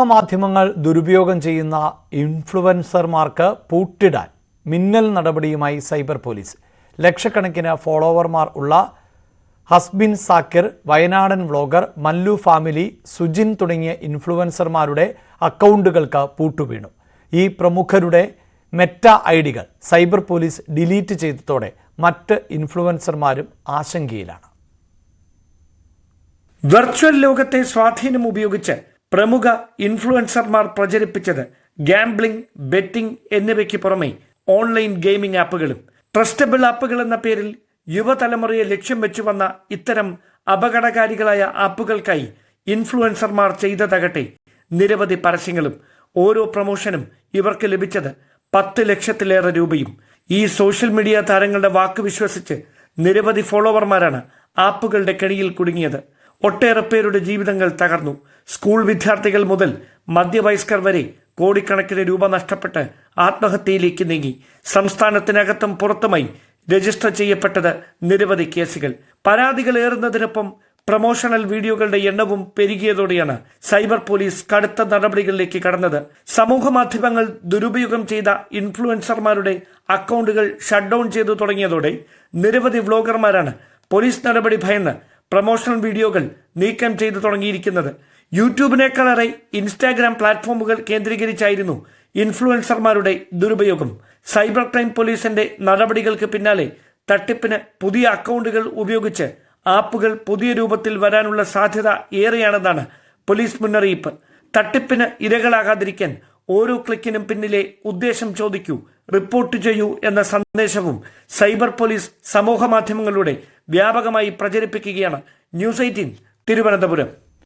മാധ്യമങ്ങൾ ദുരുപയോഗം ചെയ്യുന്ന ഇൻഫ്ലുവൻസർമാർക്ക് പൂട്ടിടാൻ മിന്നൽ നടപടിയുമായി സൈബർ പോലീസ്. ലക്ഷക്കണക്കിന് ഫോളോവർമാർ ഉള്ള ഹസ്ബിൻ സാക്കിർ, വയനാടൻ വ്ളോഗർ, മല്ലു ഫാമിലി, സുജിൻ തുടങ്ങിയ ഇൻഫ്ലുവൻസർമാരുടെ അക്കൗണ്ടുകൾക്ക് പൂട്ടുവീണു. ഈ പ്രമുഖരുടെ മെറ്റ ഐഡികൾ സൈബർ പോലീസ് ഡിലീറ്റ് ചെയ്തതോടെ മറ്റ് ഇൻഫ്ലുവൻസർമാരും ആശങ്കയിലാണ്. വെർച്വൽ ലോകത്തെ സ്വാധീനം ഉപയോഗിച്ച് പ്രമുഖ ഇൻഫ്ലുവൻസർമാർ പ്രചരിപ്പിച്ചത് ഗാംബ്ലിംഗ്, ബെറ്റിംഗ് എന്നിവയ്ക്ക് പുറമെ ഓൺലൈൻ ഗെയിമിംഗ് ആപ്പുകളും. ട്രസ്റ്റബിൾ ആപ്പുകൾ എന്ന പേരിൽ യുവതലമുറയെ ലക്ഷ്യം വെച്ചു വന്ന ഇത്തരം അപകടകാരികളായ ആപ്പുകൾക്കായി ഇൻഫ്ലുവൻസർമാർ ചെയ്തതാകട്ടെ നിരവധി പരസ്യങ്ങളും. ഓരോ പ്രൊമോഷനും ഇവർക്ക് ലഭിച്ചത് 10 ലക്ഷത്തിലേറെ രൂപയും. ഈ സോഷ്യൽ മീഡിയ താരങ്ങളുടെ വാക്ക് വിശ്വസിച്ച് നിരവധി ഫോളോവർമാരാണ് ആപ്പുകളുടെ കെണിയിൽ കുടുങ്ങിയത്. ഒട്ടേറെ പേരുടെ ജീവിതങ്ങൾ തകർന്നു. സ്കൂൾ വിദ്യാർത്ഥികൾ മുതൽ മധ്യവയസ്കർ വരെ കോടിക്കണക്കിന് രൂപ നഷ്ടപ്പെട്ട് ആത്മഹത്യയിലേക്ക് നീങ്ങി. സംസ്ഥാനത്തിനകത്തും പുറത്തുമായി രജിസ്റ്റർ ചെയ്യപ്പെട്ടത് നിരവധി കേസുകൾ. പരാതികൾ ഏറുന്നതിനൊപ്പം പ്രൊമോഷണൽ വീഡിയോകളുടെ എണ്ണവും പെരുകിയതോടെയാണ് സൈബർ പോലീസ് കടുത്ത നടപടികളിലേക്ക് കടന്നത്. സമൂഹ മാധ്യമങ്ങൾ ദുരുപയോഗം ചെയ്ത ഇൻഫ്ലുവൻസർമാരുടെ അക്കൗണ്ടുകൾ ഷട്ട് ഡൗൺ ചെയ്തു തുടങ്ങിയതോടെ നിരവധി വ്ളോഗർമാരാണ് പോലീസ് നടപടി ഭയന്ന് പ്രൊമോഷണൽ വീഡിയോകൾ നീക്കം ചെയ്തു തുടങ്ങിയിരിക്കുന്നത്. യൂട്യൂബിനേക്കാളേറെ ഇൻസ്റ്റാഗ്രാം പ്ലാറ്റ്ഫോമുകൾ കേന്ദ്രീകരിച്ചായിരുന്നു ഇൻഫ്ലുവൻസർമാരുടെ ദുരുപയോഗം. സൈബർ ക്രൈം പോലീസിന്റെ നടപടികൾക്ക് പിന്നാലെ തട്ടിപ്പിന് പുതിയ അക്കൗണ്ടുകൾ ഉപയോഗിച്ച് ആപ്പുകൾ പുതിയ രൂപത്തിൽ വരാനുള്ള സാധ്യത ഏറെയാണെന്നാണ് പോലീസ് മുന്നറിയിപ്പ്. തട്ടിപ്പിന് ഇരകളാകാതിരിക്കാൻ ഓരോ ക്ലിക്കിനും പിന്നിലെ ഉദ്ദേശം ചോദിക്കൂ, റിപ്പോർട്ട് ചെയ്യൂ എന്ന സന്ദേശവും സൈബർ പോലീസ് സമൂഹ മാധ്യമങ്ങളിലൂടെ വ്യാപകമായി പ്രചരിപ്പിക്കുകയാണ്. ന്യൂസ് 18 തിരുവനന്തപുരം.